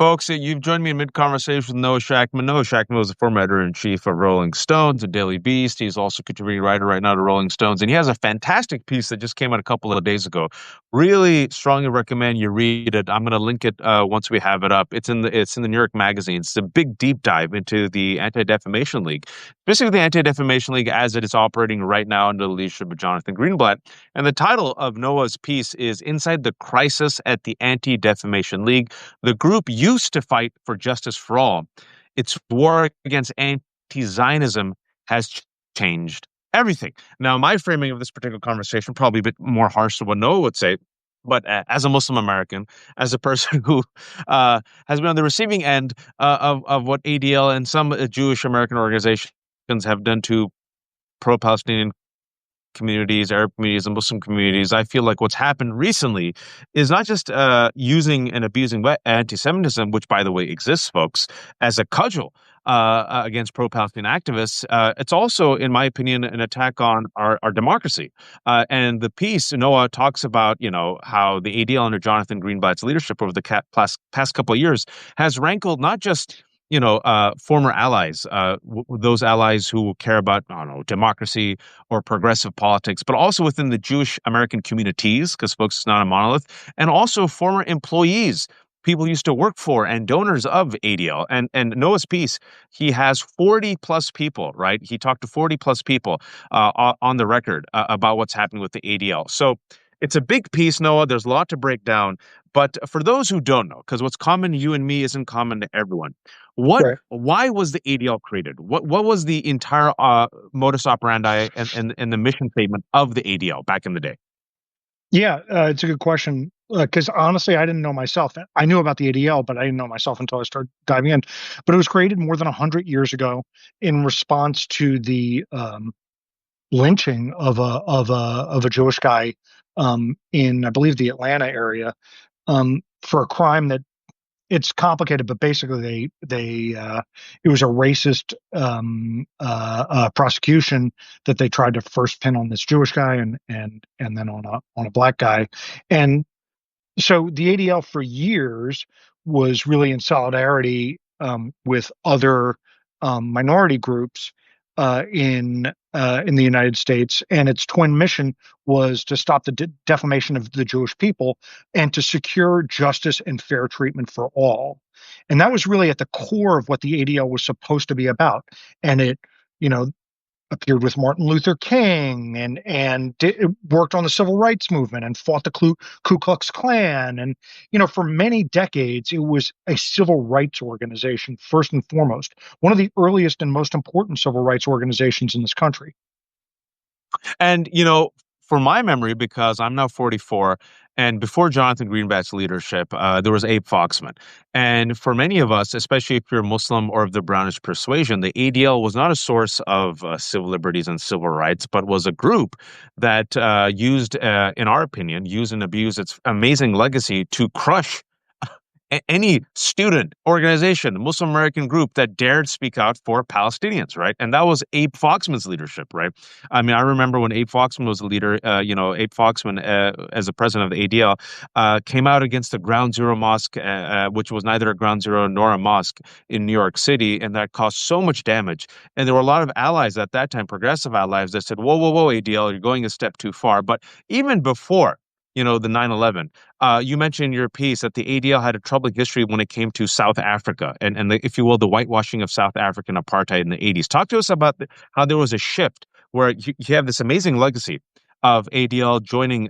Folks, you've joined me in mid-conversation with Noah Shachtman. Noah Shachtman was the former editor-in-chief of Rolling Stones, a Daily Beast. He's also contributing writer right now to Rolling Stones, and he has a fantastic piece that just came out a couple of days ago. Really strongly recommend you read it. I'm going to link it once we have it up. It's in the New York Magazine. It's a big deep dive into the Anti-Defamation League, specifically the Anti-Defamation League as it is operating right now under the leadership of Jonathan Greenblatt. And the title of Noah's piece is "Inside the Crisis at the Anti-Defamation League." The group used to fight for justice for all. Its war against anti-Zionism has changed everything. Now, my framing of this particular conversation probably a bit more harsh than what Noah would say, but as a Muslim American, as a person who has been on the receiving end of what ADL and some Jewish American organizations have done to pro-Palestinian communities, Arab communities, and Muslim communities, I feel like what's happened recently is not just using and abusing anti-Semitism, which, by the way, exists, folks, as a cudgel against pro-Palestinian activists. It's also, in my opinion, an attack on our democracy. And the piece, Noah talks about, how the ADL under Jonathan Greenblatt's leadership over the past couple of years has rankled not just former allies, those allies who care about, I don't know, democracy or progressive politics, but also within the Jewish American communities, because folks, it's not a monolith, and also former employees, people who used to work for and donors of ADL. And Noah's piece, he has 40 plus people, right? He talked to 40 plus people on the record about what's happening with the ADL. So it's a big piece, Noah. There's a lot to break down. But for those who don't know, because what's common to you and me isn't common to everyone, Right. why was the ADL created? What was the entire modus operandi and the mission statement of the ADL back in the day? Yeah, it's a good question because honestly, I didn't know myself. I knew about the ADL, but I didn't know myself until I started diving in. But it was created more than 100 years ago in response to the lynching of a Jewish guy in, I believe, the Atlanta area for a crime that it's complicated, but basically it was a racist prosecution that they tried to first pin on this Jewish guy and then on a black guy. And so the ADL for years was really in solidarity with other minority groups in the United States, and its twin mission was to stop the defamation of the Jewish people and to secure justice and fair treatment for all. And that was really at the core of what the ADL was supposed to be about. And it, you know, appeared with Martin Luther King and worked on the civil rights movement and fought the Ku Klux Klan. And, for many decades, it was a civil rights organization, first and foremost, one of the earliest and most important civil rights organizations in this country. And, for my memory, because I'm now 44, and before Jonathan Greenblatt's leadership, there was Abe Foxman. And for many of us, especially if you're Muslim or of the brownish persuasion, the ADL was not a source of civil liberties and civil rights, but was a group that used, in our opinion, used and abused its amazing legacy to crush any student organization, Muslim American group that dared speak out for Palestinians, right? And that was Abe Foxman's leadership, right? I mean, I remember when Abe Foxman was the leader, Abe Foxman, as the president of the ADL, came out against the Ground Zero Mosque, which was neither a Ground Zero nor a mosque in New York City, and that caused so much damage. And there were a lot of allies at that time, progressive allies, that said, whoa, whoa, whoa, ADL, you're going a step too far. But even before, the 9/11. You mentioned in your piece that the ADL had a troubling history when it came to South Africa and if you will, the whitewashing of South African apartheid in the 80s. Talk to us about how there was a shift where you have this amazing legacy of ADL joining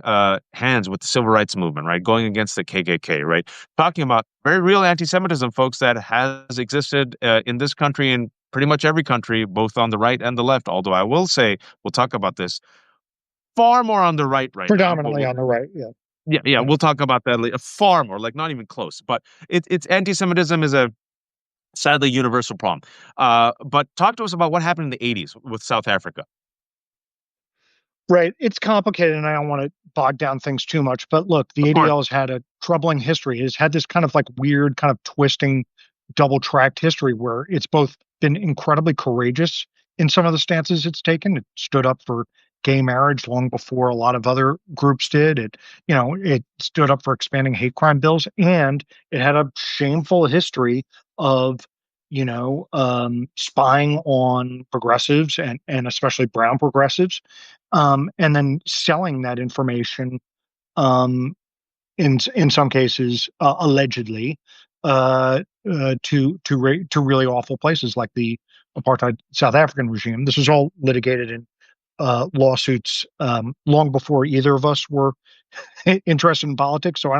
hands with the civil rights movement, right? Going against the KKK, right? Talking about very real anti-Semitism, folks, that has existed in this country and pretty much every country, both on the right and the left. Although I will say, we'll talk about this, far more on the right now. Predominantly on the right, yeah. Yeah, we'll talk about that later. Far more, like not even close. But it's anti-Semitism is a sadly universal problem. But talk to us about what happened in the 80s with South Africa. Right. It's complicated, and I don't want to bog down things too much. But look, the Of course. ADL has had a troubling history. It's had this kind of like weird, kind of twisting, double-tracked history where it's both been incredibly courageous in some of the stances it's taken. It stood up for gay marriage long before a lot of other groups did. It stood up for expanding hate crime bills, and it had a shameful history of, spying on progressives and especially brown progressives, and then selling that information, um, in some cases, allegedly, to really awful places like the apartheid South African regime. This was all litigated in lawsuits, long before either of us were interested in politics. So I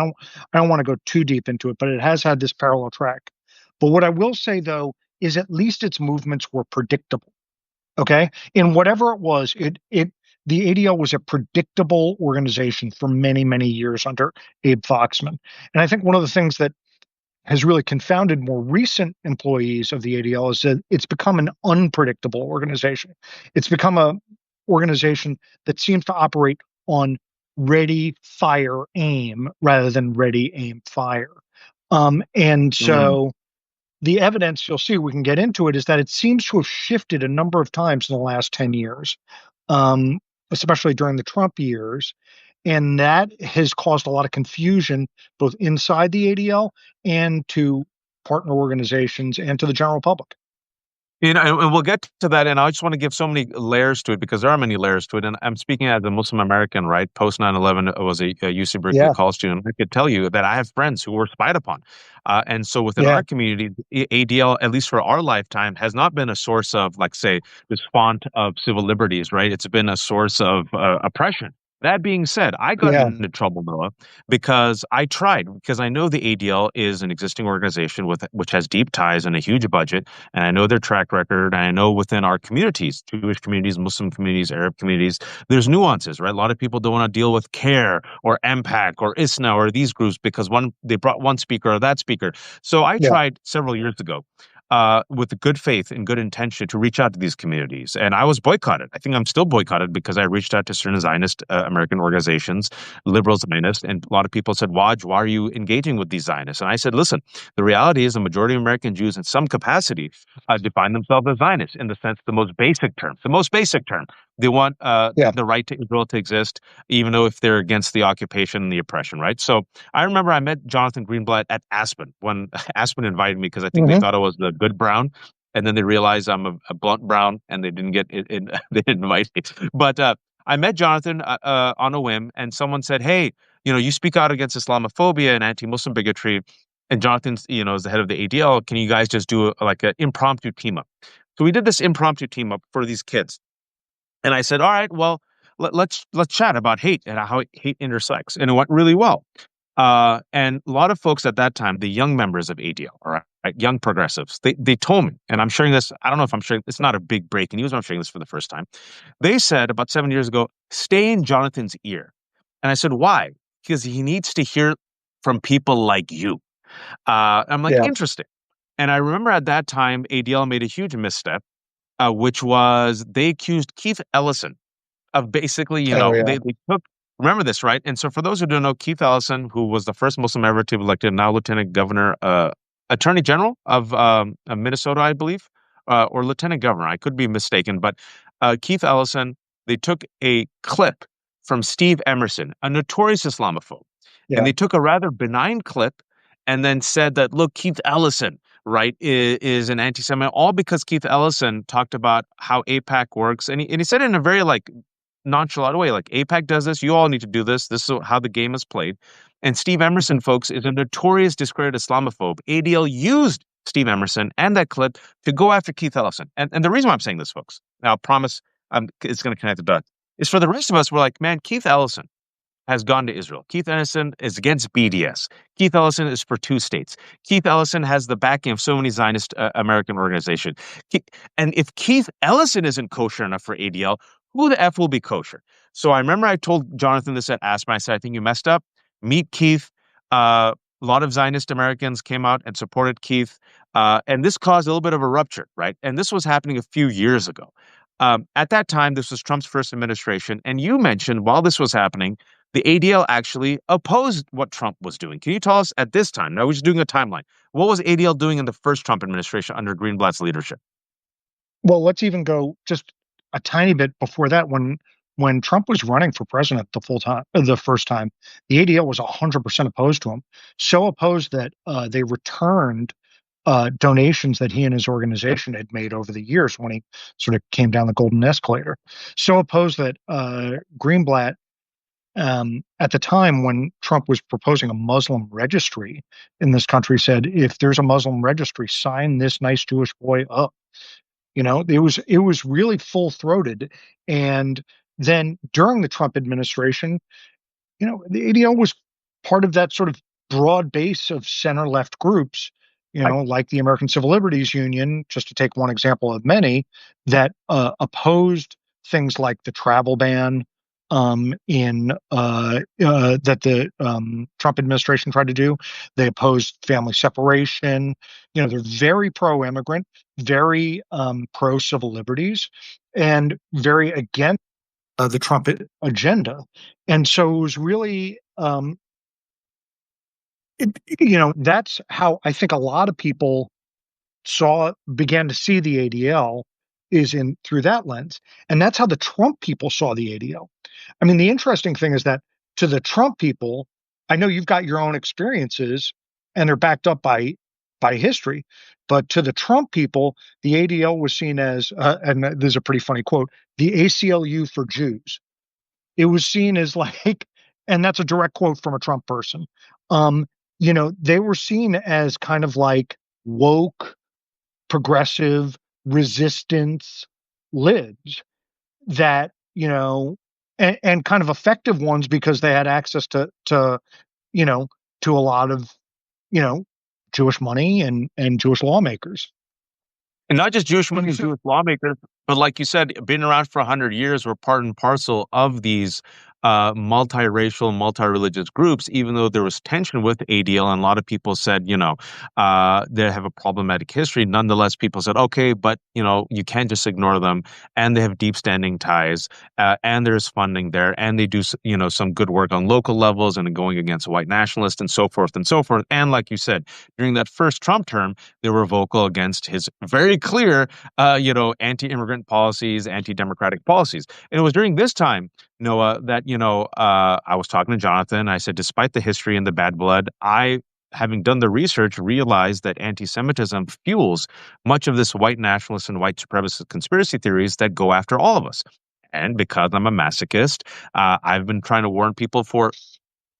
don't want to go too deep into it, but it has had this parallel track. But what I will say though is at least its movements were predictable. Okay, in whatever it was, the ADL was a predictable organization for many, many years under Abe Foxman. And I think one of the things that has really confounded more recent employees of the ADL is that it's become an unpredictable organization. It's become a organization that seems to operate on ready, fire, aim rather than ready, aim, fire. And Mm. so the evidence you'll see, we can get into it, is that it seems to have shifted a number of times in the last 10 years, um, especially during the Trump years. And that has caused a lot of confusion both inside the ADL and to partner organizations and to the general public. And we'll get to that. And I just want to give so many layers to it because there are many layers to it. And I'm speaking as a Muslim American, right? Post 9/11, I was a UC Berkeley Yeah, college student. I could tell you that I have friends who were spied upon. And so within yeah, our community, the ADL, at least for our lifetime, has not been a source of, like, say, this font of civil liberties, right? It's been a source of oppression. That being said, I got yeah, into trouble, Noah, because I tried, because I know the ADL is an existing organization which has deep ties and a huge budget, and I know their track record. And I know within our communities, Jewish communities, Muslim communities, Arab communities, there's nuances, right? A lot of people don't want to deal with CARE or MPAC or ISNA or these groups because they brought one speaker or that speaker. So I yeah. tried several years ago. With good faith and good intention to reach out to these communities. And I was boycotted. I think I'm still boycotted because I reached out to certain Zionist American organizations, liberal Zionists, and a lot of people said, Waj, why are you engaging with these Zionists? And I said, listen, the reality is the majority of American Jews in some capacity define themselves as Zionists in the sense, the most basic terms. The most basic term. They want Yeah. the right to Israel to exist, even though if they're against the occupation and the oppression, right? So I remember I met Jonathan Greenblatt at Aspen when Aspen invited me because I think they Hmm. thought I was the good brown. And then they realized I'm a blunt brown and they didn't get it. They didn't invite me. But I met Jonathan on a whim, and someone said, hey, you speak out against Islamophobia and anti-Muslim bigotry. And Jonathan, is the head of the ADL. Can you guys just do like an impromptu team up? So we did this impromptu team up for these kids. And I said, all right, well, let's chat about hate and how hate intersects. And it went really well. And a lot of folks at that time, the young members of ADL, all right, young progressives, they told me, and I'm sharing this, I don't know if I'm sharing, it's not a big breaking news, I'm sharing this for the first time. They said about 7 years ago, stay in Jonathan's ear. And I said, why? Because he needs to hear from people like you. I'm like, Yeah. interesting. And I remember at that time, ADL made a huge misstep, which was they accused Keith Ellison of basically, Oh, yeah. they took, remember this, right? And so for those who don't know, Keith Ellison, who was the first Muslim ever to be elected, now Lieutenant Governor, Attorney General of Minnesota, I believe, or Lieutenant Governor, I could be mistaken, but Keith Ellison, they took a clip from Steve Emerson, a notorious Islamophobe, and Yeah. they took a rather benign clip and then said that, look, Keith Ellison, right, is an anti-Semite, all because Keith Ellison talked about how APAC works. And he said it in a very like nonchalant way, like APAC does this, you all need to do this. This is how the game is played. And Steve Emerson, folks, is a notorious discredited Islamophobe. ADL used Steve Emerson and that clip to go after Keith Ellison. And the reason why I'm saying this, folks, now I promise it's going to connect the dots, is for the rest of us, we're like, man, Keith Ellison has gone to Israel. Keith Ellison is against BDS. Keith Ellison is for two states. Keith Ellison has the backing of so many Zionist American organizations. And if Keith Ellison isn't kosher enough for ADL, who the F will be kosher? So I remember I told Jonathan this at Aspen. I said, I think you messed up. Meet Keith. A lot of Zionist Americans came out and supported Keith. And this caused a little bit of a rupture, right? And this was happening a few years ago. At that time, this was Trump's first administration. And you mentioned while this was happening, the ADL actually opposed what Trump was doing. Can you tell us at this time? Now we're just doing a timeline. What was ADL doing in the first Trump administration under Greenblatt's leadership? Well, let's even go just a tiny bit before that, when when Trump was running for president the first time, the ADL was 100% opposed to him. So opposed that they returned donations that he and his organization had made over the years when he sort of came down the golden escalator. So opposed that Greenblatt, at the time when Trump was proposing a Muslim registry in this country, said, if there's a Muslim registry, sign this nice Jewish boy up. It was really full throated. And then during the Trump administration, the ADL was part of that sort of broad base of center left groups, I, like the American Civil Liberties Union, just to take one example of many, that opposed things like the travel ban in that the Trump administration tried to do. They opposed family separation. They're very pro-immigrant, very pro-civil liberties, and very against the Trump agenda. And so it was really, that's how I think a lot of people began to see the ADL is in through that lens. And that's how the Trump people saw the ADL. I mean, the interesting thing is that to the Trump people, I know you've got your own experiences and they're backed up by history, but to the Trump people, the ADL was seen as, and there's a pretty funny quote, the ACLU for Jews. It was seen as like, and that's a direct quote from a Trump person. They were seen as kind of like woke, progressive, resistance libs that, and kind of effective ones because they had access you know, to a lot of, you know, Jewish money and Jewish lawmakers. and not just Jewish money And and so, Jewish lawmakers, but like you said, been around for 100 years. We're part and parcel of these multiracial, multi-religious groups. Even though there was tension with ADL, and a lot of people said, they have a problematic history. Nonetheless, people said, okay, but you can't just ignore them, and they have deep standing ties, and there's funding there, and they do, some good work on local levels and going against white nationalists and so forth and so forth. And like you said, during that first Trump term, they were vocal against his very clear, anti-immigrant policies, anti-democratic policies. And it was during this time, Noah, that, I was talking to Jonathan. I said, despite the history and the bad blood, having done the research, realized that anti-Semitism fuels much of this white nationalist and white supremacist conspiracy theories that go after all of us. And because I'm a masochist, I've been trying to warn people for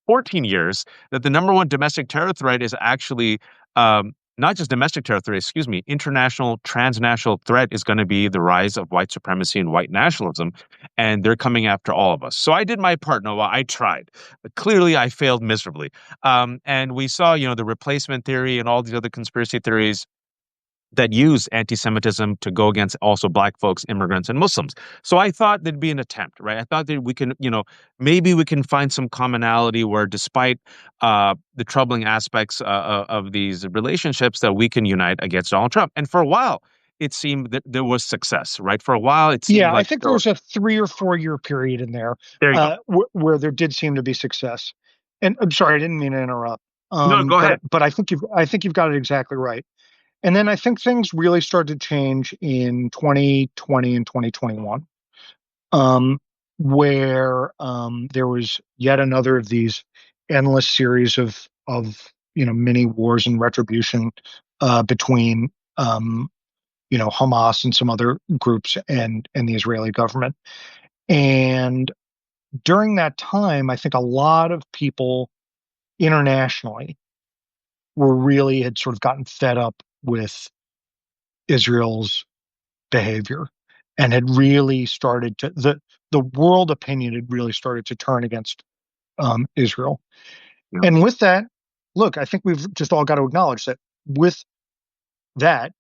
14 years that the number one domestic terror threat is actually not just domestic terror threat, excuse me, international, transnational threat is going to be the rise of white supremacy and white nationalism. And they're coming after all of us. So I did my part, Noah. I tried. But clearly, I failed miserably. And we saw, the replacement theory and all these other conspiracy theories that use anti-Semitism to go against also black folks, immigrants, and Muslims. So I thought there'd be an attempt, right? I thought that we can, maybe we can find some commonality where, despite the troubling aspects of these relationships, that we can unite against Donald Trump. And for a while, it seemed that there was success, right? For a while, it seemed yeah, I like, think there oh, was a 3 or 4 year period in there there you go. where there did seem to be success. And I'm sorry, I didn't mean to interrupt. No, go ahead. But I think you've got it exactly right. And then I think things really started to change in 2020 and 2021, um, where there was yet another of these endless series of mini wars and retribution between Hamas and some other groups and the Israeli government. And during that time, I think a lot of people internationally had sort of gotten fed up with Israel's behavior and had really started to the world opinion had really started to turn against Israel. Yeah, And with that, look, I think we've just all got to acknowledge that with that,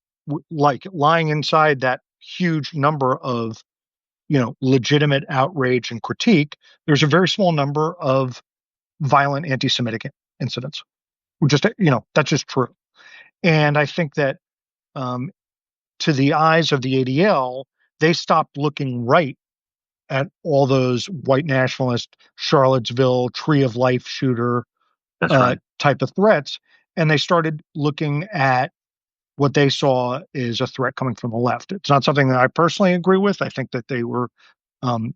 like lying inside that huge number of legitimate outrage and critique, there's a very small number of violent anti-Semitic incidents. Just that's just true. And I think that um, to the eyes of the ADL, they stopped looking right at all those white nationalist Charlottesville Tree of Life shooter that's right. type of threats, and they started looking at what they saw is a threat coming from the left. It's not something that I personally agree with. I think that they were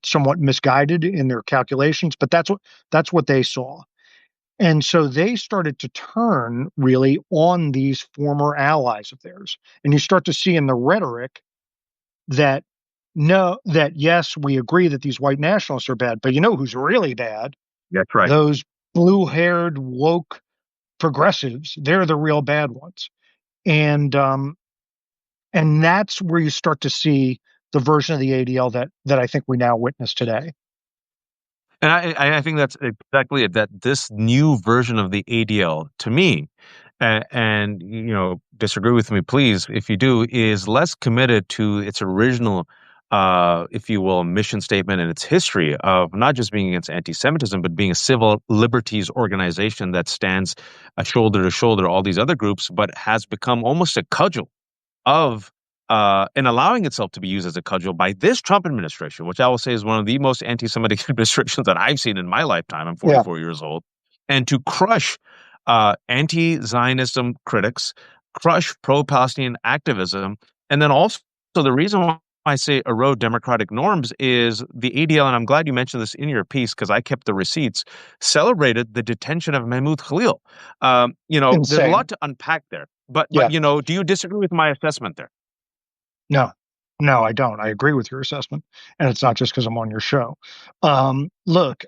somewhat misguided in their calculations, but that's what they saw. And so they started to turn really on these former allies of theirs. And you start to see in the rhetoric that no, that yes, we agree that these white nationalists are bad, but you know who's really bad? That's right. Those blue-haired woke progressives. They're the real bad ones. And and that's where you start to see the version of the ADL that I think we now witness today. And I think that's exactly it. That this new version of the ADL, to me, and disagree with me, please, if you do, is less committed to its original, if you will, mission statement and its history of not just being against anti-Semitism, but being a civil liberties organization that stands shoulder to shoulder all these other groups, but has become almost a cudgel of and allowing itself to be used as a cudgel by this Trump administration, which I will say is one of the most anti-Semitic administrations that I've seen in my lifetime. I'm Yeah. 44 years old, and to crush anti-Zionism critics, crush pro-Palestinian activism, and then also the reason why I say erode democratic norms is the ADL, and I'm glad you mentioned this in your piece because I kept the receipts, celebrated the detention of Mahmoud Khalil. There's a Insane. lot to unpack there. But Yeah. do you disagree with my assessment there? No. No, I don't. I agree with your assessment. And it's not just because I'm on your show. Look,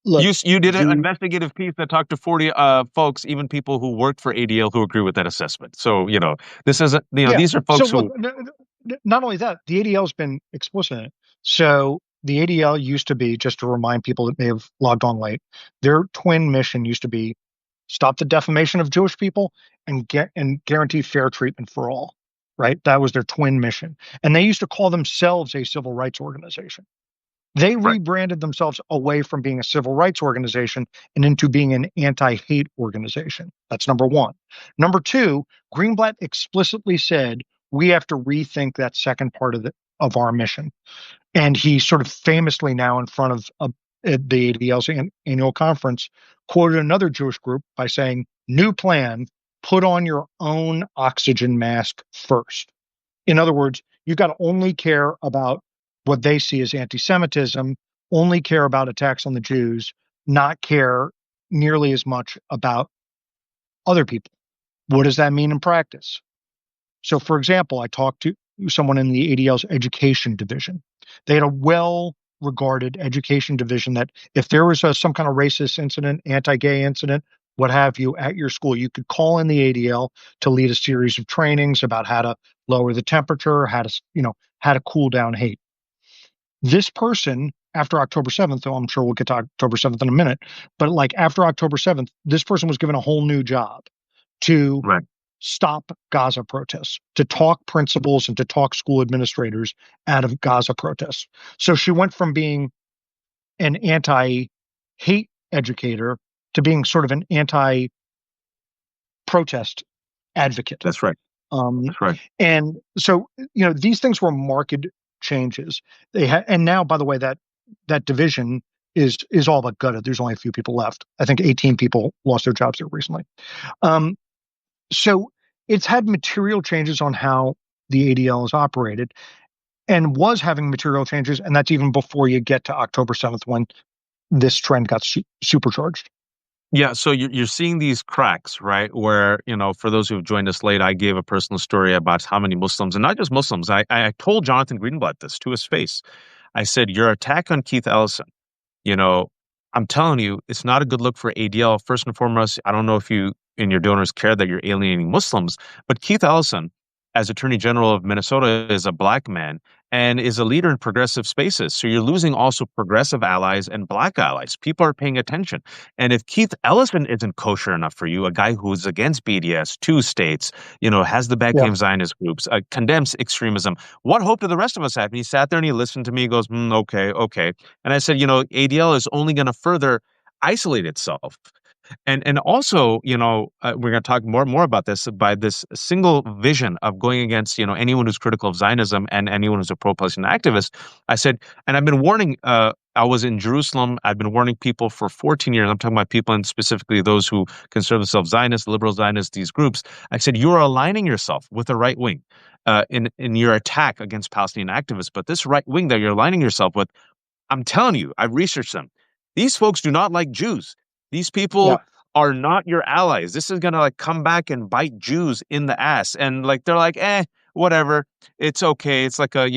look, You did an the investigative piece that talked to 40 folks, even people who worked for ADL who agree with that assessment. So, this isn't, yeah. these are So folks well, who, not only that, the ADL's been explicit in it. So the ADL used to be, just to remind people that may have logged on late, their twin mission used to be stop the defamation of Jewish people and guarantee fair treatment for all. Right? That was their twin mission. And they used to call themselves a civil rights organization. They right, rebranded themselves away from being a civil rights organization and into being an anti-hate organization. That's number one. Number two, Greenblatt explicitly said we have to rethink that second part of our mission. And he sort of famously now in front of the ADL's annual conference quoted another Jewish group by saying, "New plan, put on your own oxygen mask first." In other words, you've got to only care about what they see as anti-Semitism, only care about attacks on the Jews, not care nearly as much about other people. What does that mean in practice? So, for example, I talked to someone in the ADL's education division. They had a well regarded education division that if there was some kind of racist incident, anti gay incident, what have you, at your school, you could call in the ADL to lead a series of trainings about how to lower the temperature, how to cool down hate. This person, after October 7th, though I'm sure we'll get to October 7th in a minute, but like after October 7th, this person was given a whole new job to right. stop Gaza protests, to talk principals and to talk school administrators out of Gaza protests. So she went from being an anti hate educator to being sort of an anti protest advocate. That's right. Um, That's right. and so, these things were marked changes. And now, by the way, that division is all but gutted. There's only a few people left. I think 18 people lost their jobs there recently. Um, So it's had material changes on how the ADL is operated and was having material changes. And that's even before you get to October 7th when this trend got supercharged. Yeah, so you're seeing these cracks, right? Where, for those who have joined us late, I gave a personal story about how many Muslims, and not just Muslims, I told Jonathan Greenblatt this to his face. I said, your attack on Keith Ellison, you know, I'm telling you, it's not a good look for ADL. First and foremost, I don't know if you and your donors care that you're alienating Muslims, but Keith Ellison, as Attorney General of Minnesota, is a black man and is a leader in progressive spaces. So you're losing also progressive allies and black allies. People are paying attention. And if Keith Ellison isn't kosher enough for you, a guy who's against BDS, two states, has the backing Yeah. of Zionist groups, condemns extremism, what hope do the rest of us have? And he sat there and he listened to me. He goes, okay, okay. And I said, ADL is only going to further isolate itself. And also, we're going to talk more and more about this by this single vision of going against, anyone who's critical of Zionism and anyone who's a pro-Palestinian activist. I said, and I've been warning. I was in Jerusalem. I've been warning people for 14 years. I'm talking about people, and specifically those who consider themselves Zionists, liberal Zionists, these groups. I said, you are aligning yourself with the right wing. in your attack against Palestinian activists. But this right wing that you're aligning yourself with, I'm telling you, I've researched them. These folks do not like Jews. These Yeah. people are not your allies. This is gonna like come back and bite Jews in the ass. And like they're like, whatever. It's okay. It's like a,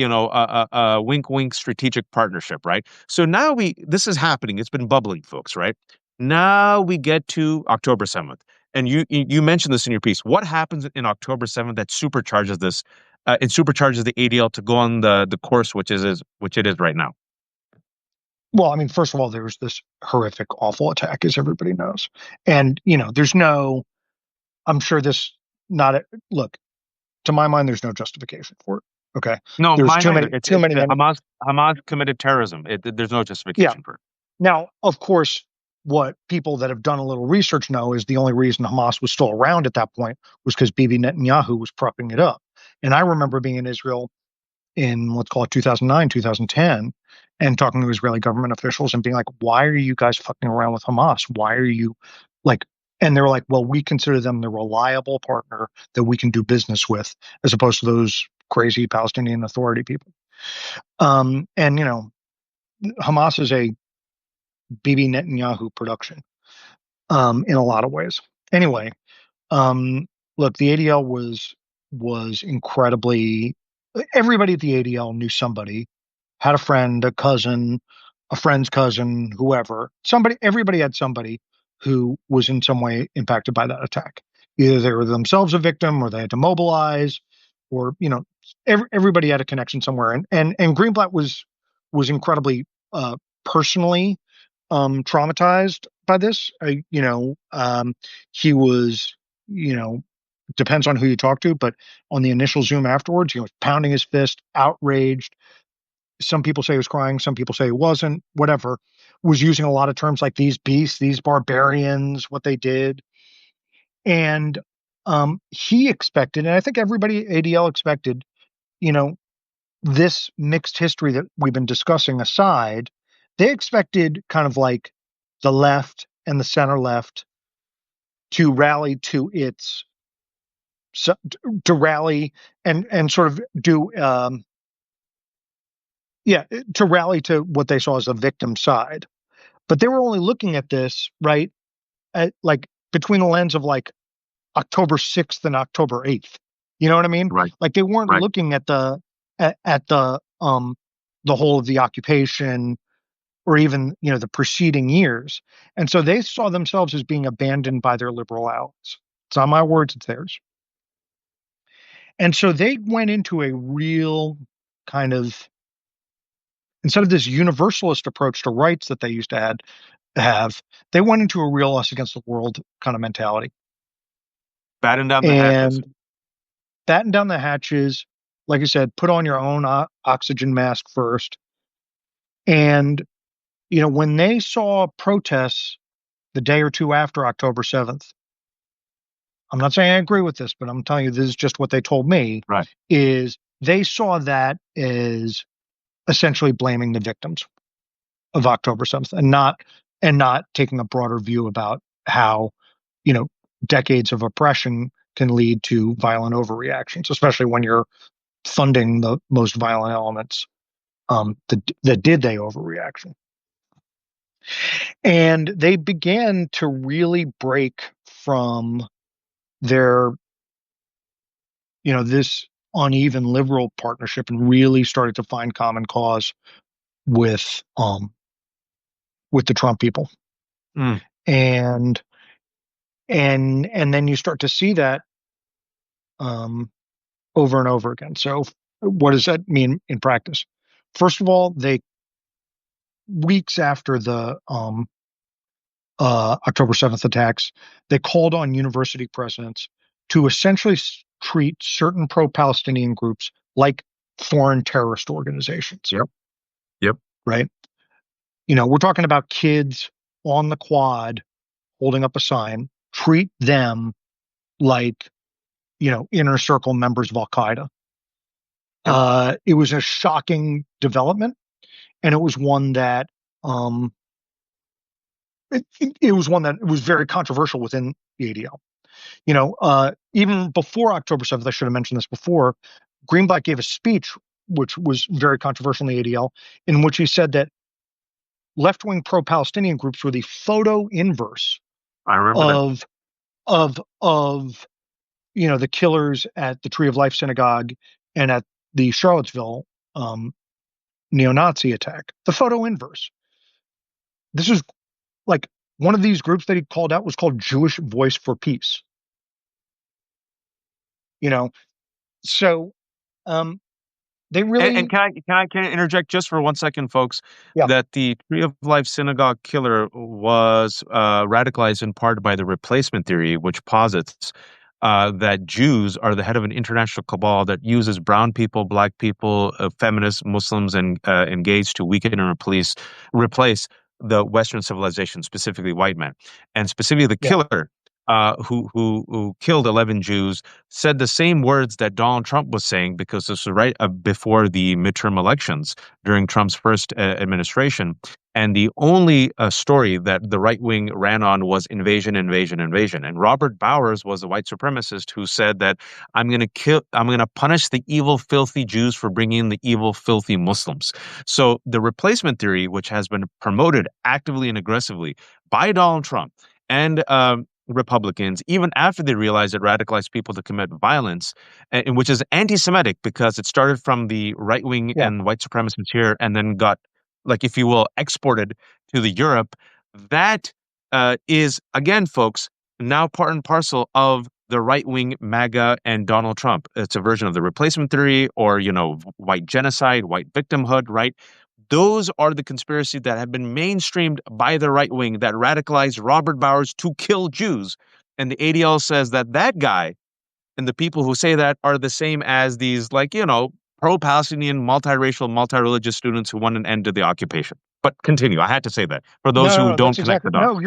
a wink wink strategic partnership, right? So now this is happening. It's been bubbling, folks, right? Now we get to October 7th. And you mentioned this in your piece. What happens in October 7th that supercharges this? It supercharges the ADL to go on the course which it is right now. Well, I mean, first of all, there was this horrific, awful attack, as everybody knows. And, I'm sure not, a, look, to my mind, there's no justification for it. Okay. No, There's mine too either. many, It's too it's many, Hamas committed terrorism. There's no yeah. justification for it. Now, of course, what people that have done a little research know is the only reason Hamas was still around at that point was because Bibi Netanyahu was propping it up. And I remember being in Israel in, let's call it 2009, 2010, and talking to Israeli government officials and being like, why are you guys fucking around with Hamas? Why are you like, and they're like, well, we consider them the reliable partner that we can do business with, as opposed to those crazy Palestinian Authority people. And, Hamas is a Bibi Netanyahu production in a lot of ways. Anyway, um, look, the ADL was incredibly. Everybody at the ADL knew somebody, had a friend, a cousin, a friend's cousin, whoever. Everybody had somebody who was in some way impacted by that attack. Either they were themselves a victim, or they had to mobilize, or everybody had a connection somewhere. And Greenblatt was incredibly personally traumatized by this. He was, depends on who you talk to, but on the initial Zoom afterwards, he was pounding his fist, outraged. Some people say he was crying, some people say he wasn't, whatever. Was using a lot of terms like these beasts, these barbarians, what they did. And he expected, and I think everybody at ADL expected, you know, this mixed history that we've been discussing aside, they expected kind of like the left and the center left to rally to its to rally and sort of do yeah to rally to what they saw as the victim side, but they were only looking at this right at like between the lens of like October 6th and October 8th. You know what I mean? Right. Like they weren't Right. looking at the whole of the occupation or even, the preceding years. And so they saw themselves as being abandoned by their liberal allies. It's not my words, it's theirs. And so they went into a real kind of, instead of this universalist approach to rights that they used to have, they went into a real us against the world kind of mentality. Batten down the hatches. And batten down the hatches, like I said, put on your own oxygen mask first. And, when they saw protests the day or two after October 7th, I'm not saying I agree with this, but I'm telling you, this is just what they told me, Right. is they saw that as essentially blaming the victims of October 7th and not taking a broader view about how, decades of oppression can lead to violent overreactions, especially when you're funding the most violent elements that did they overreaction. And they began to really break from their, this uneven liberal partnership and really started to find common cause with the Trump people. Mm. And then you start to see that um, over and over again. So what does that mean in practice? First of all, they weeks after the October 7th attacks, they called on university presidents to essentially treat certain pro-Palestinian groups like foreign terrorist organizations. Yep. Yep. Right? We're talking about kids on the quad holding up a sign. Treat them like, inner circle members of Al Qaeda. Yep. It was a shocking development, and it was one that it was one that was very controversial within the ADL. Even before October 7th, I should have mentioned this before, Greenblatt gave a speech, which was very controversial in the ADL, in which he said that left-wing pro-Palestinian groups were the photo inverse I remember that. of of the killers at the Tree of Life synagogue and at the Charlottesville um, neo-Nazi attack. The photo inverse. This is like one of these groups that he called out was called Jewish Voice for Peace. You know, so um, they And really, can I interject just for 1 second, folks? yeah, That the Tree of Life synagogue killer was radicalized in part by the replacement theory, which posits that Jews are the head of an international cabal that uses brown people, black people, feminists, Muslims, and gays to weaken and replace the Western civilization, specifically white men, and specifically the yeah, killer. Who killed 11 Jews said the same words that Donald Trump was saying, because this was right before the midterm elections during Trump's first administration. And the only story that the right wing ran on was invasion, invasion, invasion. And Robert Bowers was a white supremacist who said that I'm going to punish the evil, filthy Jews for bringing in the evil, filthy Muslims. So the replacement theory, which has been promoted actively and aggressively by Donald Trump and Republicans, even after they realized it radicalized people to commit violence, and which is anti-Semitic because it started from the right wing yeah. and white supremacists here, and then got, like, if you will, exported to the Europe. That is again, folks, now part and parcel of the right wing MAGA and Donald Trump. It's a version of the replacement theory, or white genocide, white victimhood, right? Those are the conspiracies that have been mainstreamed by the right wing that radicalized Robert Bowers to kill Jews. And the ADL says that that guy and the people who say that are the same as these, like, pro-Palestinian, multiracial, multi-religious students who want an end to the occupation. But continue. I had to say that for those No, no, who no, don't that's connect exactly, the no,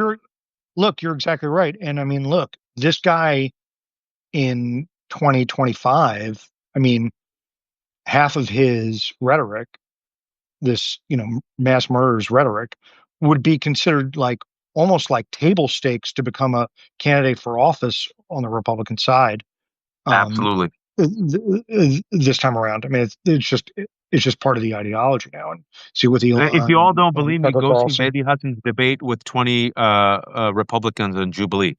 dots. you're exactly right. And I mean, look, this guy in 2025, I mean, half of his rhetoric, this, mass murders rhetoric, would be considered like almost like table stakes to become a candidate for office on the Republican side. Um, Absolutely. this time around, I mean, it's just part of the ideology now. And see with If Elon you all don't and believe me, Tucker go see Carlson. Mehdi Hasan's debate with 20 Republicans in Jubilee.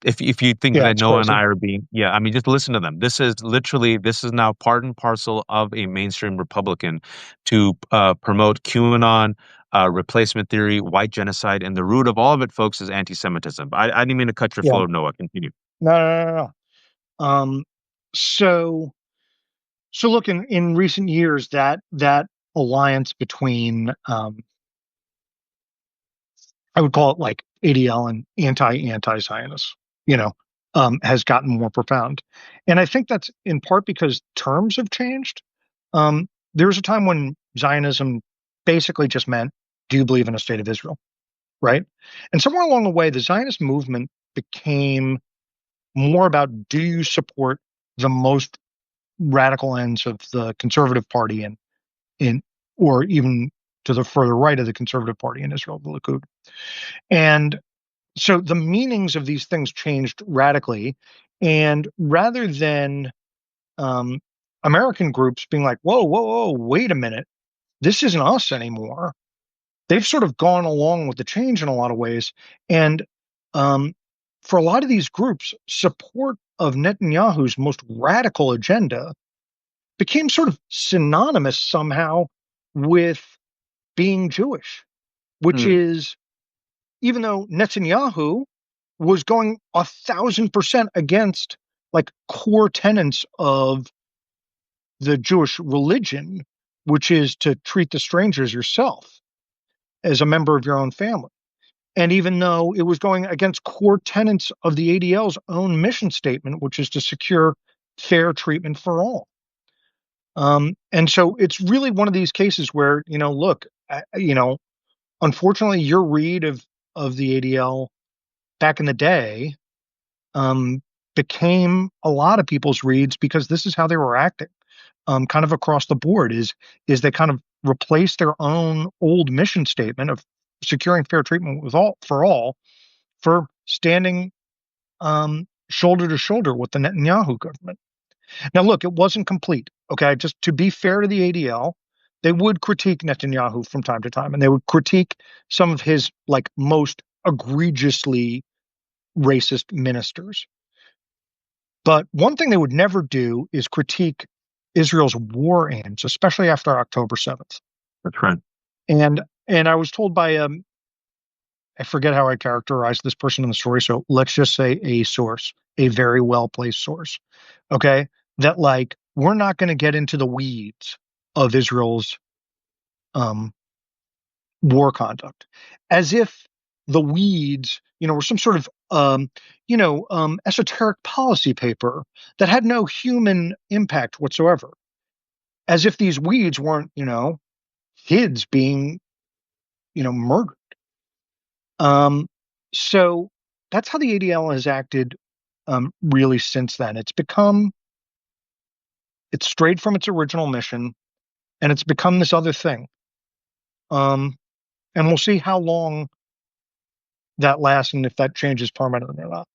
If you think Yeah, that it's Noah and crazy. I are being, yeah, I mean, just listen to them. This is now part and parcel of a mainstream Republican to promote QAnon, replacement theory, white genocide, and the root of all of it, folks, is anti-Semitism. I didn't mean to cut your Yeah. flow, Noah. Continue. No, no, no, no. So look, in recent years, that alliance between I would call it like ADL and anti-Zionists, has gotten more profound. And I think that's in part because terms have changed. There was a time when Zionism basically just meant, do you believe in a state of Israel? Right? And somewhere along the way, the Zionist movement became more about, do you support the most radical ends of the conservative party in or even to the further right of the conservative party in Israel, the Likud. And so the meanings of these things changed radically. And rather than um, American groups being like, whoa, whoa, whoa, wait a minute, this isn't us anymore. They've sort of gone along with the change in a lot of ways. And um, for a lot of these groups, support of Netanyahu's most radical agenda became sort of synonymous somehow with being Jewish, which Mm, is, even though Netanyahu was going 1,000% against like core tenets of the Jewish religion, which is to treat the stranger as yourself, as a member of your own family. And even though it was going against core tenets of the ADL's own mission statement, which is to secure fair treatment for all. And so it's really one of these cases where, look, unfortunately, your read of the ADL back in the day um, became a lot of people's reads because this is how they were acting, kind of across the board. Is they kind of replaced their own old mission statement of securing fair treatment for standing shoulder to shoulder with the Netanyahu government. Now, look, it wasn't complete. Okay, just to be fair to the ADL, they would critique Netanyahu from time to time, and they would critique some of his like most egregiously racist ministers. But one thing they would never do is critique Israel's war aims, especially after October 7th. That's right. And I was told by I forget how I characterized this person in the story, so let's just say a source, a very well placed source. Okay, that like we're not going to get into the weeds of Israel's um, war conduct, as if the weeds, were some sort of esoteric policy paper that had no human impact whatsoever, as if these weeds weren't, kids being, murdered. Um, so that's how the ADL has acted really since then. It's strayed from its original mission, and it's become this other thing. Um, and we'll see how long that lasts and if that changes permanently or not.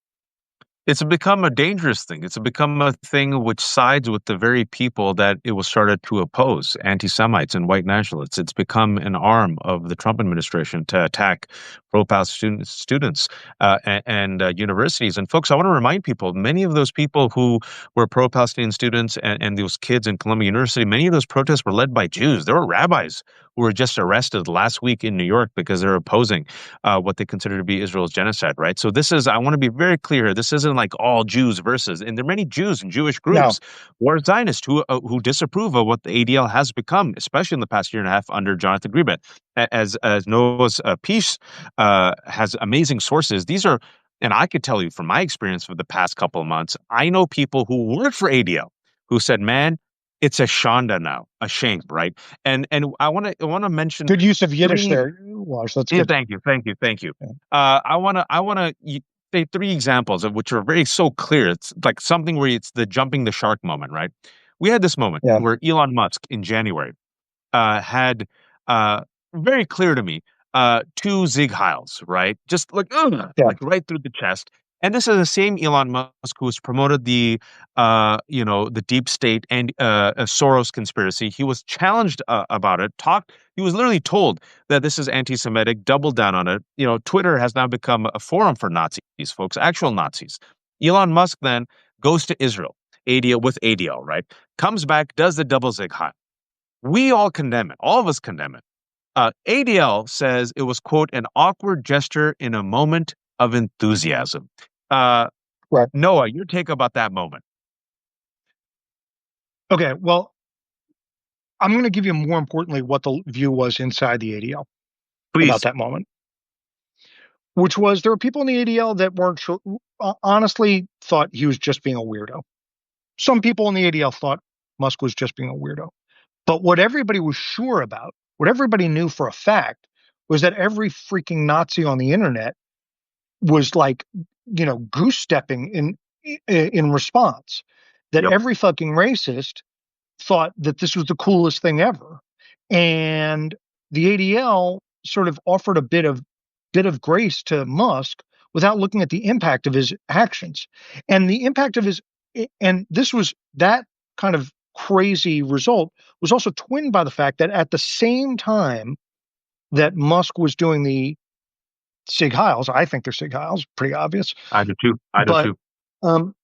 It's become a dangerous thing. It's become a thing which sides with the very people that it was started to oppose, anti-Semites and white nationalists. It's become an arm of the Trump administration to attack pro-Palestinian students and universities. And folks, I want to remind people, many of those people who were pro-Palestinian students and those kids in Columbia University, many of those protests were led by Jews. There were rabbis who were just arrested last week in New York because they're opposing what they consider to be Israel's genocide, right? So I want to be very clear. This isn't like all Jews versus, and there are many Jews and Jewish No, groups or Zionists who disapprove of what the ADL has become, especially in the past year and a half under Jonathan Greenblatt. As Noah's piece has amazing sources. These are, and I could tell you from my experience for the past couple of months, I know people who worked for ADL who said, "Man, it's a shanda now, a shame, right?" And I want to mention good use of Yiddish three. there, Wash. That's Yeah, good. thank you, thank you, thank you. Yeah. I wanna say three examples of which are very so clear. It's like something where it's the jumping the shark moment, right? We had this moment Yeah. where Elon Musk in January had uh, very clear to me two Zig Heils, right? Just like ugh, Yeah. like right through the chest. And this is the same Elon Musk who has promoted the deep state and Soros conspiracy. He was challenged about it. He was literally told that this is anti-Semitic. Doubled down on it. Twitter has now become a forum for Nazis, folks, actual Nazis. Elon Musk then goes to Israel, ADL with ADL, right? Comes back, does the double Zig Heil. We all condemn it. All of us condemn it. ADL says it was, quote, an awkward gesture in a moment of enthusiasm. Uh, Right. Noah, your take about that moment, Okay. Well, I'm going to give you more importantly what the view was inside the ADL about please. that moment, which was there were people in the ADL that weren't sure, honestly thought he was just being a weirdo. Some people in the ADL thought Musk was just being a weirdo. But what everybody was sure about, what everybody knew for a fact, was that every freaking Nazi on the internet was like, goose stepping in response. That Yep. every fucking racist thought that this was the coolest thing ever, and the ADL sort of offered a bit of grace to Musk without looking at the impact of his actions, and the impact of his and this was that kind of crazy result was also twinned by the fact that at the same time that Musk was doing the Sig Heils, I think they're Sig Heils, pretty obvious, I do too. I do but too. um,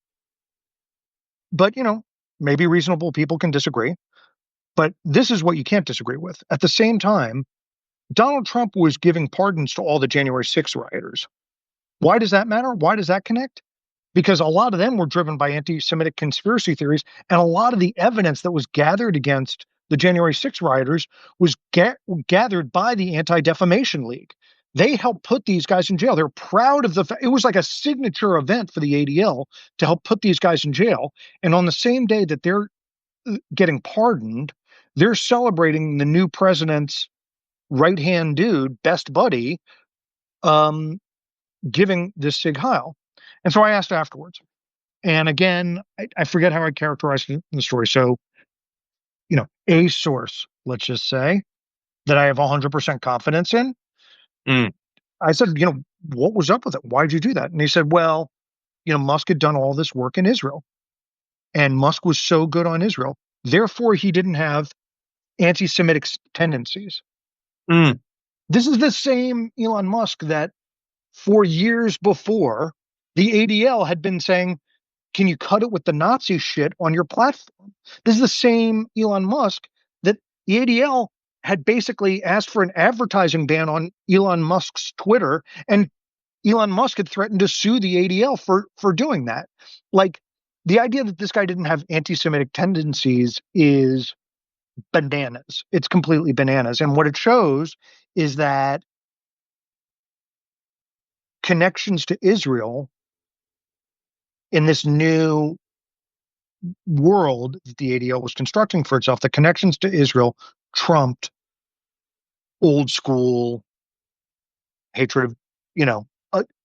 but maybe reasonable people can disagree. But this is what you can't disagree with. At the same time, Donald Trump was giving pardons to all the January 6th rioters. Why does that matter? Why does that connect? Because a lot of them were driven by anti Semitic conspiracy theories. And a lot of the evidence that was gathered against the January 6th rioters was gathered by the Anti Defamation League. They helped put these guys in jail. They're proud of it was like a signature event for the ADL to help put these guys in jail. And on the same day that they're getting pardoned, they're celebrating the new president's right hand dude, best buddy, um, giving this Sig Heil. And so I asked afterwards. And again, I forget how I characterized it in the story. So, a source, let's just say, that I have 100% confidence in. Mm, I said, what was up with it? Why'd you do that? And he said, well, Musk had done all this work in Israel. And Musk was so good on Israel Therefore, he didn't have anti-Semitic tendencies. Mm. This is the same Elon Musk that 4 years before the ADL had been saying, can you cut it with the Nazi shit on your platform? This is the same Elon Musk that the ADL had basically asked for an advertising ban on Elon Musk's Twitter, and Elon Musk had threatened to sue the ADL for doing that. Like, the idea that this guy didn't have anti-Semitic tendencies is bananas. It's completely bananas. And what it shows is that connections to Israel in this new world that the ADL was constructing for itself, the connections to Israel trumped old school hatred of, you know,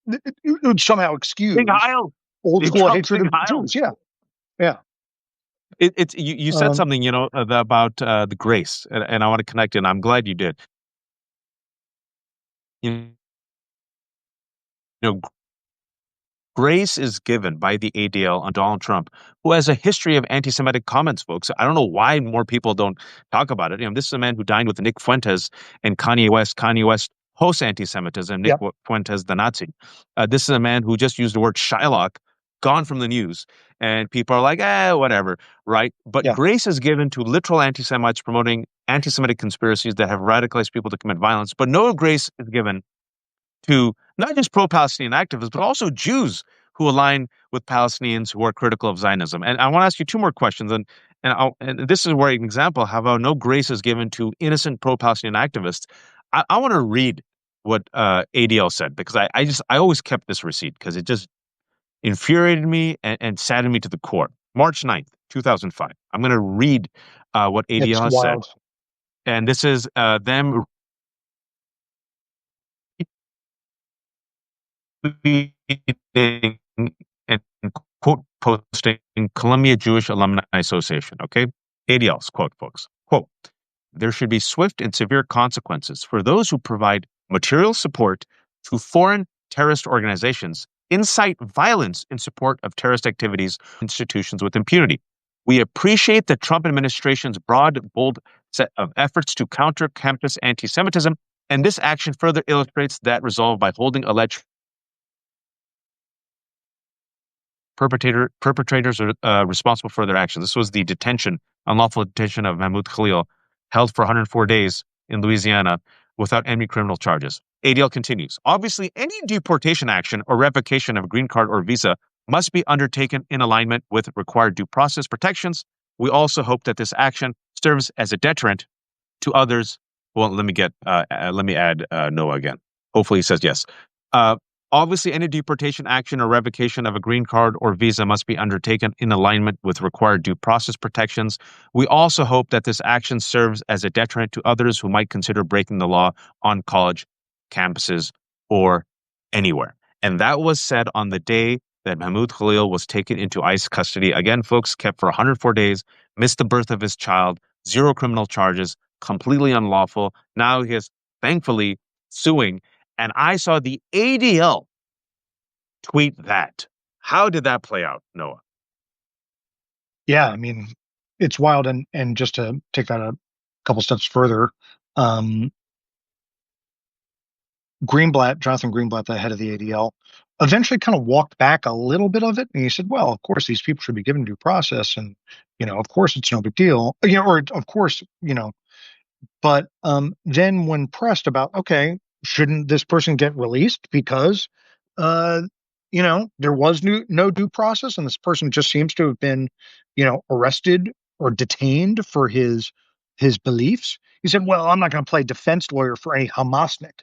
it would somehow Big excuse Heil. old It school trumps hatred Big of Heil. Jews. Yeah, yeah. It's you said Um, something, about the grace, and I want to connect it, and I'm glad you did. You know, grace is given by the ADL on Donald Trump, who has a history of anti-Semitic comments, folks. I don't know why more people don't talk about it. This is a man who dined with Nick Fuentes and Kanye West. Kanye West hosts anti-Semitism, Nick yeah, Fuentes, the Nazi. This is a man who just used the word Shylock, gone from the news, and people are like, whatever, right? But yeah. grace is given to literal anti-Semites promoting anti-Semitic conspiracies that have radicalized people to commit violence, but no grace is given to not just pro-Palestinian activists, but also Jews who align with Palestinians who are critical of Zionism. And I want to ask you two more questions. And this is where an example how about no grace is given to innocent pro-Palestinian activists. I want to read what ADL said because I always kept this receipt because it just infuriated me and saddened me to the core. March 9th, 2005. I'm going to read what It's ADL has said. wild. And this is them tweeting and quote posting Columbia Jewish Alumni Association. Okay. ADL's quote, folks. Quote, there should be swift and severe consequences for those who provide material support to foreign terrorist organizations, incite violence in support of terrorist activities, institutions with impunity. We appreciate the Trump administration's broad, bold set of efforts to counter campus anti-Semitism, and this action further illustrates that resolve by holding alleged perpetrators are responsible for their actions. This was the unlawful detention of Mahmoud Khalil, held for 104 days in Louisiana without any criminal charges. ADL continues. Obviously, any deportation action or revocation of a green card or visa must be undertaken in alignment with required due process protections. We also hope that this action serves as a deterrent to others. Well, let me add Noah again. Hopefully, he says yes. Uh, Obviously, any deportation action or revocation of a green card or visa must be undertaken in alignment with required due process protections. We also hope that this action serves as a deterrent to others who might consider breaking the law on college campuses or anywhere. And that was said on the day that Mahmoud Khalil was taken into ICE custody. Again, folks, kept for 104 days, missed the birth of his child, zero criminal charges, completely unlawful. Now he is thankfully suing. And I saw the ADL tweet that. How did that play out, Noah? Yeah, I mean, it's wild. And just to take that a couple steps further, um, Jonathan Greenblatt, the head of the ADL, eventually kind of walked back a little bit of it, and he said, "Well, of course, these people should be given due process, and of course, it's no big deal, or of course, But then, when pressed about, okay, shouldn't this person get released because, uh, there was no due process, and this person just seems to have been, arrested or detained for his beliefs? He said, "Well, I'm not going to play defense lawyer for any Hamasnik."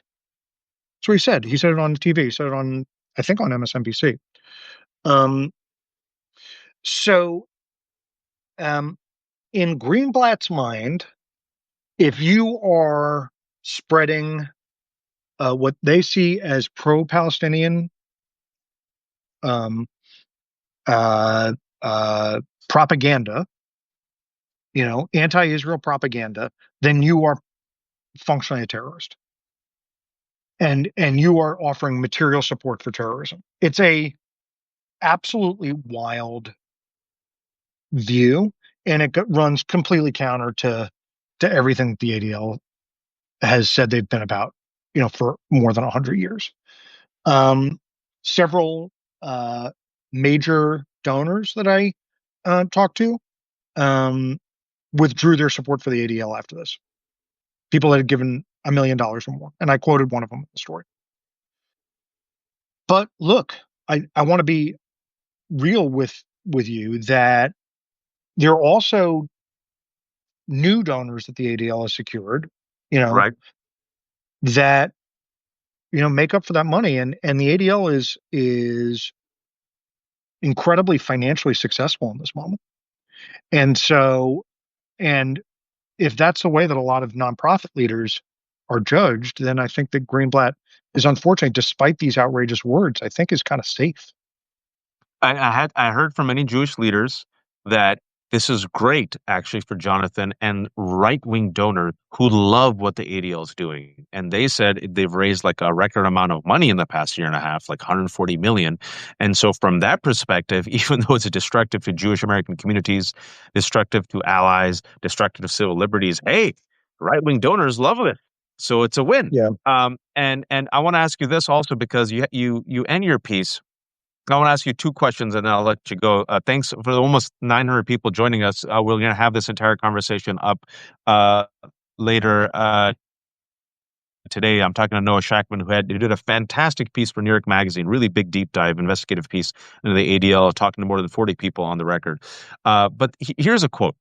That's what he said. He said it on TV. He said it on, I think, on MSNBC. Um, so, um, in Greenblatt's mind, if you are spreading what they see as pro-Palestinian um, uh, propaganda, anti-Israel propaganda, then you are functionally a terrorist, and you are offering material support for terrorism. It's a absolutely wild view. and it runs completely counter to everything that the ADL has said they've been about, for more than 100 years. Um, Several major donors that I talked to um, withdrew their support for the ADL after this. People that had given $1 million or more, and I quoted one of them in the story. But look, I want to be real with you that there are also new donors that the ADL has secured, you know, Right. that make up for that money, and the ADL is incredibly financially successful in this moment. And so, and if that's the way that a lot of nonprofit leaders are judged, then I think that Greenblatt is, unfortunately, despite these outrageous words, I think is kind of safe. I heard from many Jewish leaders that this is great actually for Jonathan and right-wing donors who love what the ADL is doing. And they said they've raised like a record amount of money in the past year and a half, like 140 million. And so from that perspective, even though it's destructive to Jewish American communities, destructive to allies, destructive to civil liberties, hey, right-wing donors love it. So it's a win. Yeah. And I want to ask you this also because you end your piece. I want to ask you two questions and then I'll let you go. Thanks for the almost 900 people joining us. We're going to have this entire conversation up uh, later today. I'm talking to Noah Shachtman, who did a fantastic piece for New York Magazine, really big deep dive investigative piece into the ADL, talking to more than 40 people on the record. But here's a quote.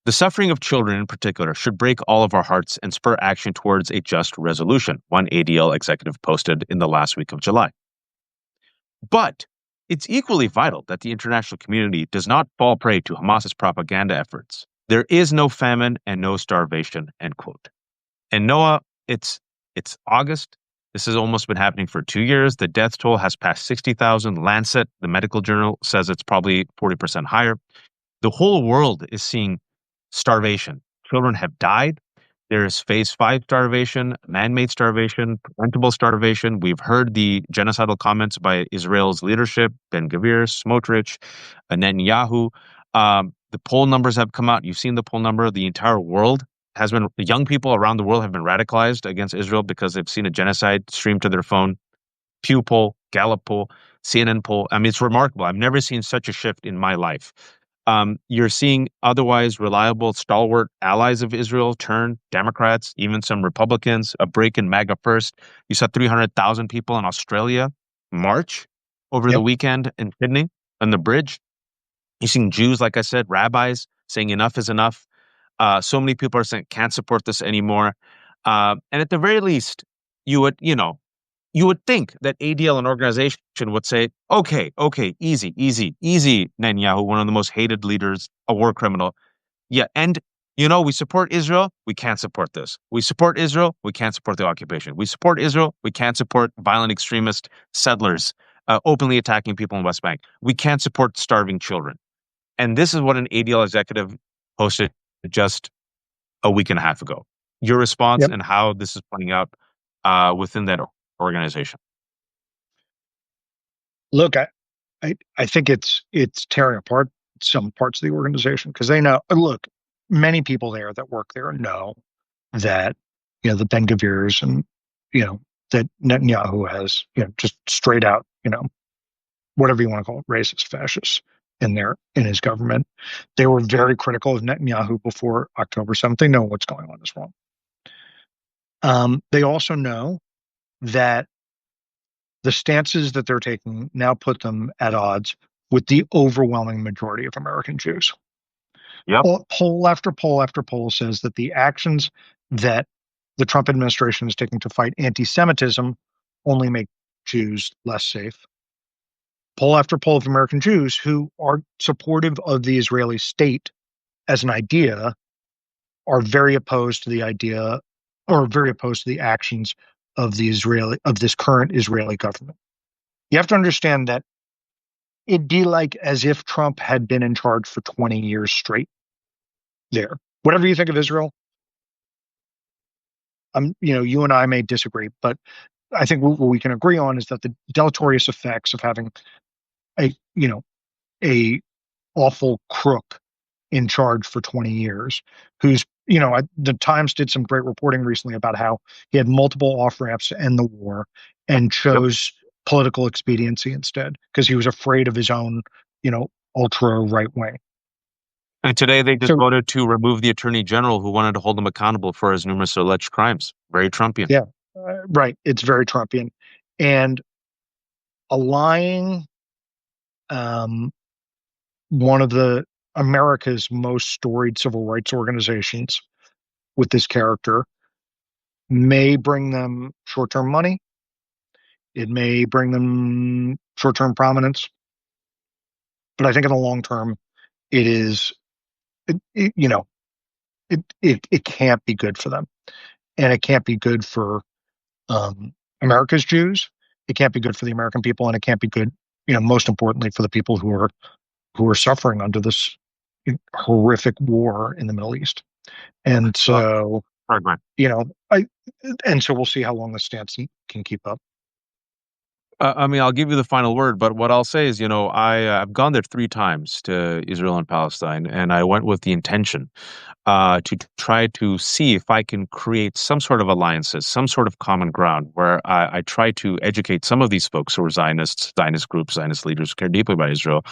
The suffering of children in particular should break all of our hearts and spur action towards a just resolution, one ADL executive posted in the last week of July. But it's equally vital that the international community does not fall prey to Hamas's propaganda efforts. There is no famine and no starvation, end quote. And Noah, it's August. This has almost been happening for 2 years. The death toll has passed 60,000. Lancet, the medical journal, says it's probably 40% higher. The whole world is seeing starvation. Children have died. There's phase 5 starvation, man-made starvation, preventable starvation. We've heard the genocidal comments by Israel's leadership, Ben Gvir, Smotrich, Netanyahu. The poll numbers have come out. You've seen the poll number. The entire world has been, the young people around the world have been radicalized against Israel because they've seen a genocide streamed to their phone. Pew poll, Gallup poll, CNN poll. I mean, it's remarkable. I've never seen such a shift in my life. You're seeing otherwise reliable, stalwart allies of Israel turn Democrats, even some Republicans, a break in MAGA first. You saw 300,000 people in Australia march over the Yep. weekend in Sydney on the bridge. You're seeing Jews, like I said, rabbis saying enough is enough. So many people are saying can't support this anymore. And at the very least, you would, you would think that ADL, an organization, would say, okay, easy, Netanyahu, one of the most hated leaders, a war criminal. Yeah, and we support Israel, we can't support this. We support Israel, we can't support the occupation. We support Israel, we can't support violent extremist settlers openly attacking people in West Bank. We can't support starving children. And this is what an ADL executive posted just a week and a half ago. Your response Yep. and how this is playing out within that organization. Look, I think it's tearing apart some parts of the organization because they know. Look, many people there that work there know that the Ben Gavirs and that Netanyahu has just straight out whatever you want to call it, racist, fascists in his government. They were very critical of Netanyahu before October 7th. They know what's going on is wrong. They also know that the stances that they're taking now put them at odds with the overwhelming majority of American Jews. Yep. Poll after poll after poll says that the actions that the Trump administration is taking to fight anti-Semitism only make Jews less safe. Poll after poll of American Jews who are supportive of the Israeli state as an idea are very opposed to the idea or very opposed to the actions of this current Israeli government. You have to understand that it'd be like as if Trump had been in charge for 20 years straight there. Whatever you think of Israel, you and I may disagree, but I think what we can agree on is that the deleterious effects of having a, a awful crook in charge for 20 years, who's, you know, the Times did some great reporting recently about how he had multiple off ramps to end the war and Yep. chose political expediency instead because he was afraid of his own, you know, ultra right wing. And today they just So, voted to remove the attorney general who wanted to hold him accountable for his numerous alleged crimes. Very Trumpian. yeah, right. It's very Trumpian. And allying um, one of the America's most storied civil rights organizations with this character may bring them short-term money. It may bring them short-term prominence, but I think in the long term, it is, you know, it can't be good for them, and it can't be good for America's Jews. It can't be good for the American people, and it can't be good, you know, most importantly for the people who are suffering under this horrific war in the Middle East. And Well, so, pardon me. you know, I and so we'll see how long the stance can keep up. I mean, I'll give you the final word, but what I'll say is, I've gone there 3 times to Israel and Palestine, and I went with the intention to try to see if I can create some sort of alliances, some sort of common ground where I try to educate some of these folks who are Zionists, Zionist groups, Zionist leaders who care deeply about Israel,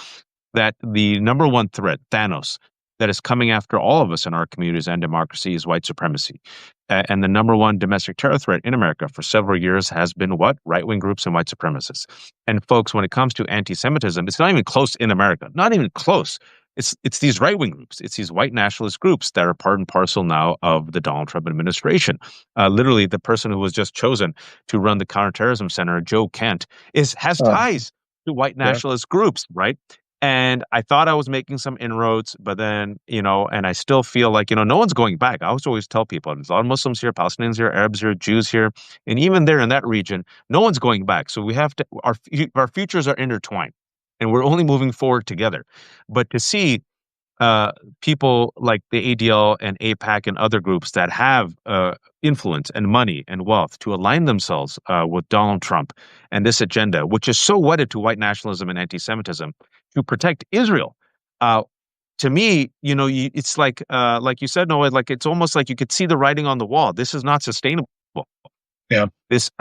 that the number one threat, Thanos, that is coming after all of us in our communities and democracy is white supremacy. And the number one domestic terror threat in America for several years has been what? Right wing groups and white supremacists. And folks, when it comes to anti Semitism, it's not even close in America, not even close. It's these right wing groups. It's these white nationalist groups that are part and parcel now of the Donald Trump administration. Literally, the person who was just chosen to run the counterterrorism center, Joe Kent, has Uh, ties to white yeah. nationalist groups, right? And I thought I was making some inroads, but then, and I still feel like, no one's going back. I always tell people there's a lot of Muslims here, Palestinians here, Arabs here, Jews here, and even there in that region, no one's going back. So we have to, our futures are intertwined and we're only moving forward together. But to see uh, people like the ADL and APAC and other groups that have influence and money and wealth to align themselves with Donald Trump and this agenda, which is so wedded to white nationalism and anti-Semitism, to protect Israel. Uh, to me, it's like you said, Noah, like it's almost like you could see the writing on the wall. This is not sustainable. Yeah. This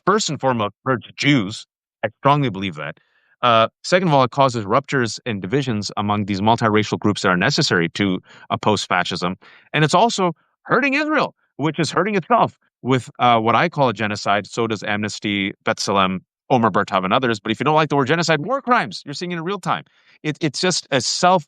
first and foremost hurts Jews. I strongly believe that. Second of all, it causes ruptures and divisions among these multiracial groups that are necessary to oppose fascism. And it's also hurting Israel, which is hurting itself with what I call a genocide. So does Amnesty, B'Tselem, Omer Bartav, and others. But if you don't like the word genocide, war crimes, you're seeing it in real time. It's just a self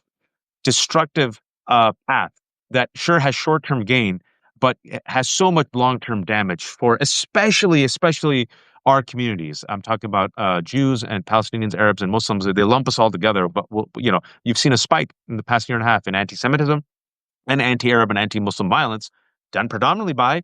destructive path that sure has short term gain, but it has so much long term damage for especially our communities. I'm talking about Jews and Palestinians, Arabs, and Muslims. They lump us all together. But you've seen a spike in the past year and a half in anti-Semitism and anti-Arab and anti-Muslim violence done predominantly by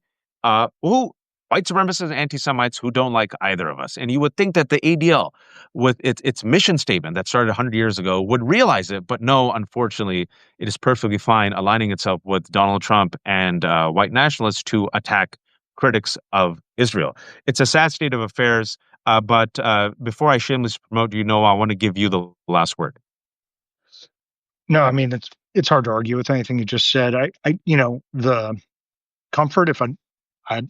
who white supremacists and anti-Semites who don't like either of us. And you would think that the ADL, with its mission statement that started 100 years ago, would realize it, but no, unfortunately, it is perfectly fine aligning itself with Donald Trump and white nationalists to attack critics of Israel. It's a sad state of affairs. But before I shamelessly promote you, I want to give you the last word. No, I mean it's hard to argue with anything you just said. You know, the comfort, if I'd,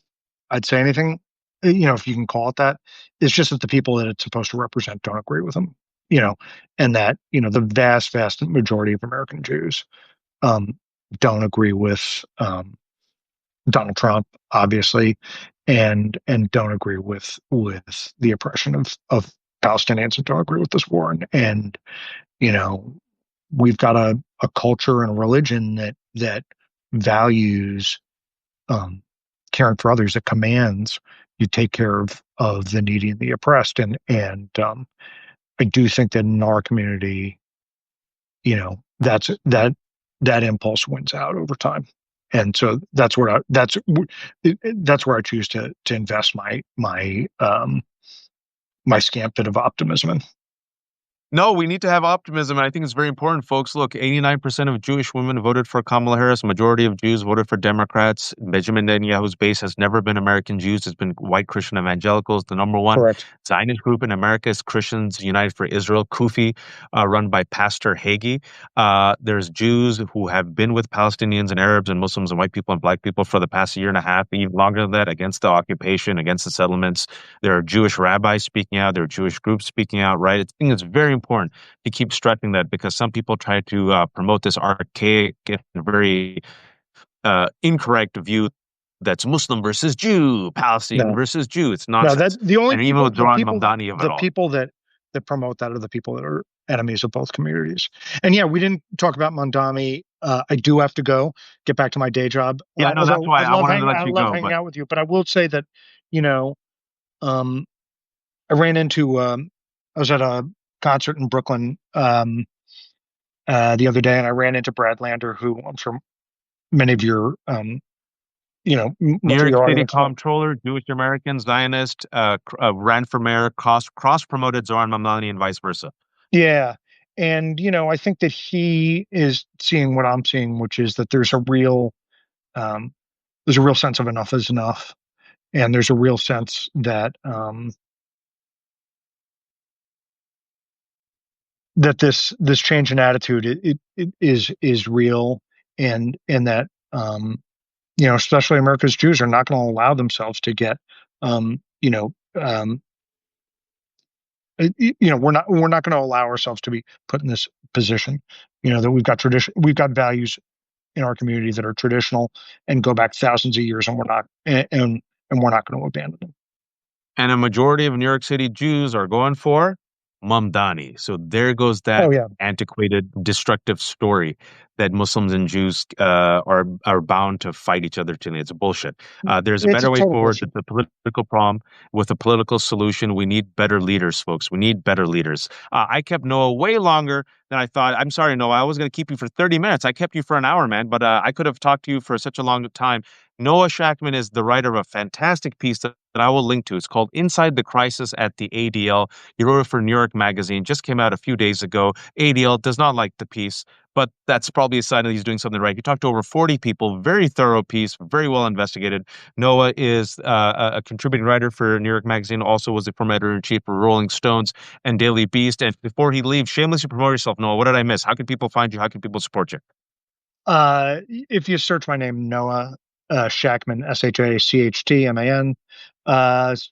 I'd say anything, you know, if you can call it that, is just that the people that it's supposed to represent don't agree with them, you know, and that, you know, the vast majority of American Jews um, don't agree with Donald Trump, obviously, and don't agree with the oppression of Palestinians and don't agree with this war. And you know, we've got a culture and a religion that values um, caring for others, that commands you take care of the needy and the oppressed. And I do think that in our community, you know, that impulse wins out over time. And so that's where I choose to invest my scant bit of optimism in. No, we need to have optimism, and I think it's very important, folks. Look, 89% of Jewish women voted for Kamala Harris. Majority of Jews voted for Democrats. Benjamin Netanyahu's base has never been American Jews. It's been white Christian evangelicals. The number one Correct. Zionist group in America is Christians United for Israel, Kufi, run by Pastor Hagee. There's Jews who have been with Palestinians and Arabs and Muslims and white people and black people for the past year and a half, even longer than that, against the occupation, against the settlements. There are Jewish rabbis speaking out. There are Jewish groups speaking out, right? I think it's very important to keep stressing that because some people try to promote this archaic and very incorrect view that's Muslim versus Jew, Palestinian No, versus Jew. It's no, that nonsense. the only And even people, with Zoran Mamdani of it the all. people that promote that are the people that are enemies of both communities. And yeah, we didn't talk about Mondami. I do have to go get back to my day job. Yeah, no, that's Although why I wanted to I let you love go. hanging But out with you, but I will say that, you know, um, I ran into, I was at a concert in Brooklyn, the other day, and I ran into Brad Lander, who I'm sure many of your, New most of York your City audience know. comptroller, Jewish American, Zionist, ran for mayor, cross promoted Zoran Mamdani, and vice versa. Yeah. And, I think that he is seeing what I'm seeing, which is that um, there's a real sense of enough is enough. And there's a real sense that, that this change in attitude, it is real. And that, especially America's Jews are not going to allow themselves to get, um, you know, um, we're not going to allow ourselves to be put in this position, that we've got tradition, we've got values in our community that are traditional and go back thousands of years, and we're not going to abandon them. And a majority of New York City Jews are going for Mamdani. So there goes that Oh yeah, antiquated, destructive story that Muslims and Jews are bound to fight each other to. It's bullshit. There's a it's a better way total forward. bullshit. It's a political problem with a political solution. We need better leaders, folks. We need better leaders. I kept Noah way longer than I thought. I'm sorry, Noah. I was going to keep you for 30 minutes. I kept you for an hour, man, but I could have talked to you for such a long time. Noah Shachtman is the writer of a fantastic piece that I will link to. It's called Inside the Crisis at the ADL. He wrote it for New York Magazine, just came out a few days ago. ADL does not like the piece, but that's probably a sign that he's doing something right. He talked to over 40 people, very thorough piece, very well investigated. Noah is a contributing writer for New York Magazine, also was the former editor-in-chief for Rolling Stones and Daily Beast. And before he leaves, shamelessly promote yourself, Noah. What did I miss? How can people find you? How can people support you? If you search my name, Noah Shachtman, Shachtman,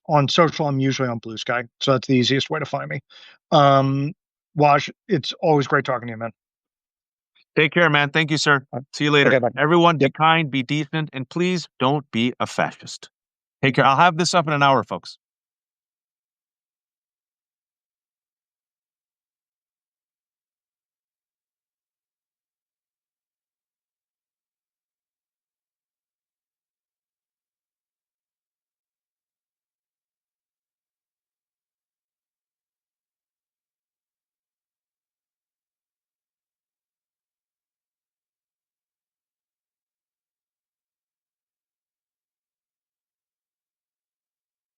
on social, I'm usually on Blue Sky, so that's the easiest way to find me. Um, Waj, it's always great talking to you, man. Take care, man. Thank you, sir. See you later. Okay, bye. Everyone, be Yep. kind, be decent, and please don't be a fascist. Take care. I'll have this up in an hour, folks.